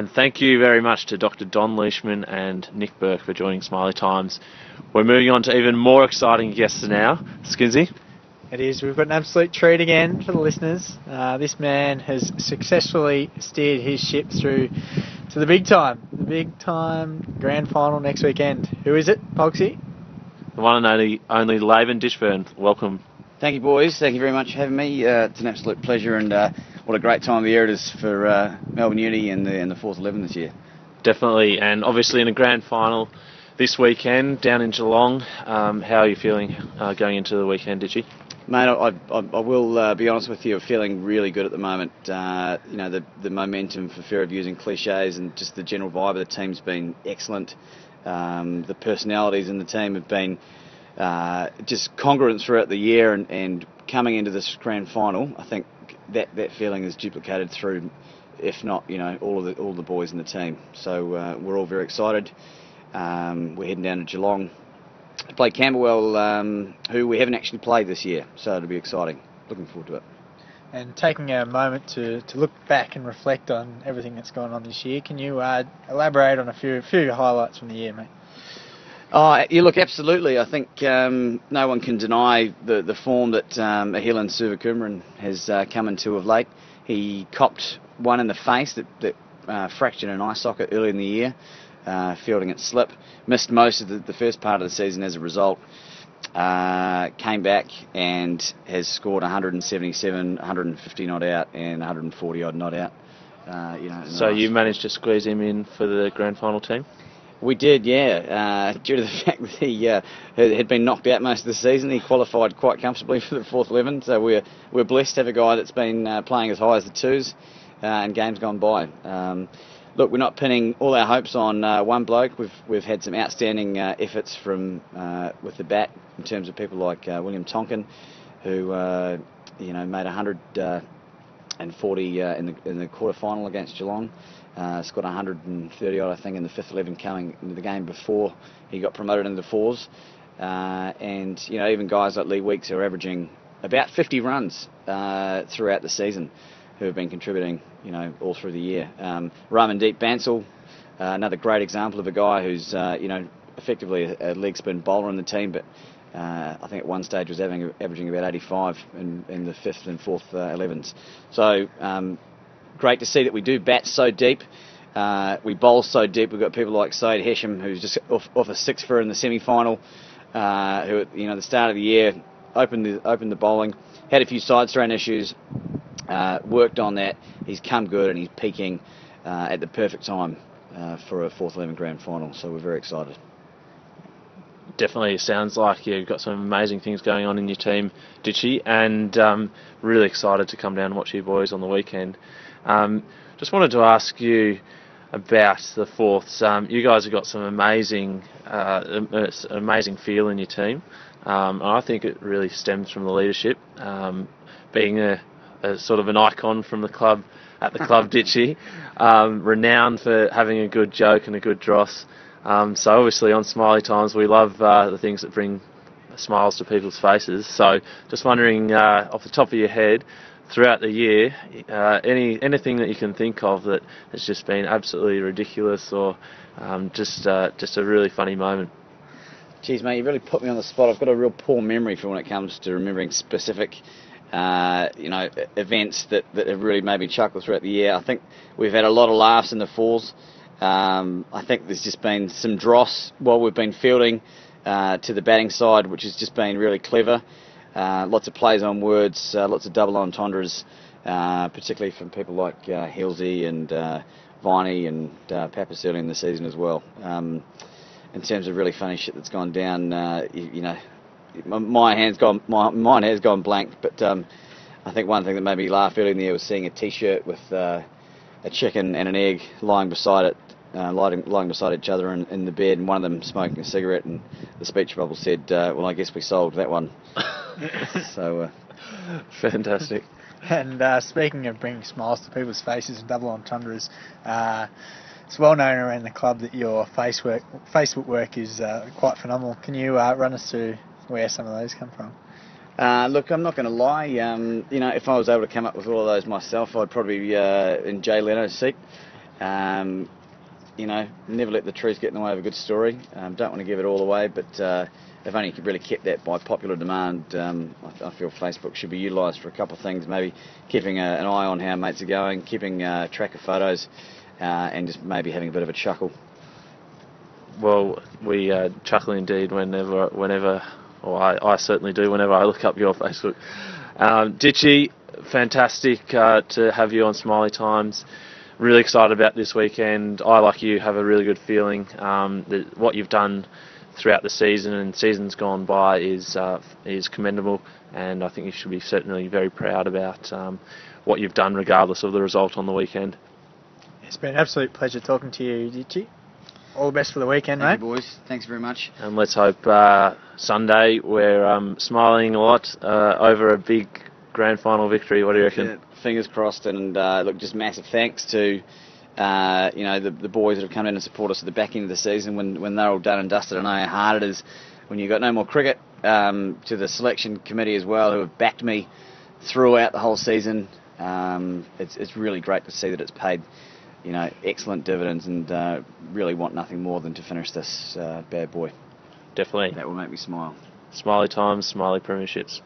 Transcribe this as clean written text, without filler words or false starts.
And thank you very much to Dr. Don Leishman and Nick Burke for joining Smiley Times. We're moving on to even more exciting guests now. Skinsy? It is. We've got an absolute treat again for the listeners. This man has successfully steered his ship through to the big time grand final next weekend. Who is it, Pogsy? The one and only Laben Ditchburn. Welcome. Thank you, boys. Thank you very much for having me. It's an absolute pleasure, and what a great time of the year it is for Melbourne Uni and the fourth 11 this year. Definitely, and obviously in a grand final this weekend down in Geelong. How are you feeling going into the weekend, Ditchy? Mate, I will be honest with you, I'm feeling really good at the moment. The momentum, for fear of using cliches, and just the general vibe of the team's been excellent. The personalities in the team have been just congruent throughout the year, and coming into this grand final, I think that feeling is duplicated through, if not, all the boys in the team. So we're all very excited. We're heading down to Geelong to play Camberwell, who we haven't actually played this year, so it'll be exciting. Looking forward to it. And taking a moment to look back and reflect on everything that's gone on this year, can you elaborate on a few highlights from the year, mate? Yeah, look, absolutely. I think no one can deny the form that Ahilan Suvakumaran has come into of late. He copped one in the face that fractured an eye socket early in the year, fielding it slip. Missed most of the first part of the season as a result. Came back and has scored 177, 150 not out, and 140 odd not out. So you managed to squeeze him in for the grand final team? We did, yeah. Due to the fact that he had been knocked out most of the season, he qualified quite comfortably for the fourth 11. So we're blessed to have a guy that's been playing as high as the twos in games gone by. Look, we're not pinning all our hopes on one bloke. We've had some outstanding efforts from with the bat in terms of people like William Tonkin, who made 140 in the quarter final against Geelong. Scored 130 odd, I think, in the fifth 11 coming into the game before he got promoted into the fours. And even guys like Lee Weeks are averaging about 50 runs throughout the season, who have been contributing, all through the year. Laben Ditchburn, another great example of a guy who's, effectively a leg spin bowler in the team, but I think at one stage was averaging about 85 in the fifth and fourth 11s. So great to see that we do bat so deep. We bowl so deep. We've got people like Saeed Hesham, who's just off a six for in the semi-final, who at the start of the year opened the bowling, had a few side strain issues. Worked on that. He's come good and he's peaking at the perfect time for a fourth 11 grand final. So we're very excited. Definitely sounds like you've got some amazing things going on in your team, Ditchy, and really excited to come down and watch you boys on the weekend. Just wanted to ask you about the fourths. You guys have got some amazing feel in your team. And I think it really stems from the leadership, being a sort of an icon from the club, at the club, Ditchy, renowned for having a good joke and a good dross. So obviously on Smiley Times we love the things that bring smiles to people's faces. So just wondering, off the top of your head, throughout the year, anything that you can think of that has just been absolutely ridiculous, or just a really funny moment. Geez, mate, you really put me on the spot. I've got a real poor memory for when it comes to remembering specific events that have really made me chuckle throughout the year. I think we've had a lot of laughs in the fours. I think there's just been some dross while we've been fielding to the batting side, which has just been really clever. Lots of plays on words, lots of double entendres, particularly from people like Hilsey and Viney and Pappas early in the season as well. In terms of really funny shit that's gone down, mine has gone blank, but I think one thing that made me laugh early in the year was seeing a T-shirt with a chicken and an egg lying beside it, lying beside each other in the bed, and one of them smoking a cigarette, and the speech bubble said, well, I guess we sold that one. So fantastic. And speaking of bringing smiles to people's faces and double entendres, it's well known around the club that your Facebook work is quite phenomenal. Can you run us through where some of those come from? Look, I'm not going to lie. If I was able to come up with all of those myself, I'd probably be in Jay Leno's seat. You know, never let the truth get in the way of a good story. Don't want to give it all away, but they've only really kept that by popular demand. I feel Facebook should be utilised for a couple of things, maybe keeping an eye on how mates are going, keeping track of photos, and just maybe having a bit of a chuckle. Well, we chuckle indeed whenever, or I certainly do whenever I look up your Facebook. Ditchy, fantastic to have you on Smiley Times. Really excited about this weekend. I, like you, have a really good feeling that what you've done throughout the season and seasons gone by is commendable, and I think you should be certainly very proud about what you've done regardless of the result on the weekend. It's been an absolute pleasure talking to you, Ditchy. All the best for the weekend, Thank mate. you, boys. Thanks very much. And let's hope Sunday we're smiling a lot over a big grand final victory. What do you reckon? Yeah, fingers crossed, and look, just massive thanks to you know, the boys that have come in and support us at the back end of the season when they're all done and dusted. I know how hard it is when you've got no more cricket. To the selection committee as well, who have backed me throughout the whole season. It's really great to see that it's paid, you know, excellent dividends, and really want nothing more than to finish this bad boy. Definitely. That will make me smile. Smiley Times, Smiley Premierships.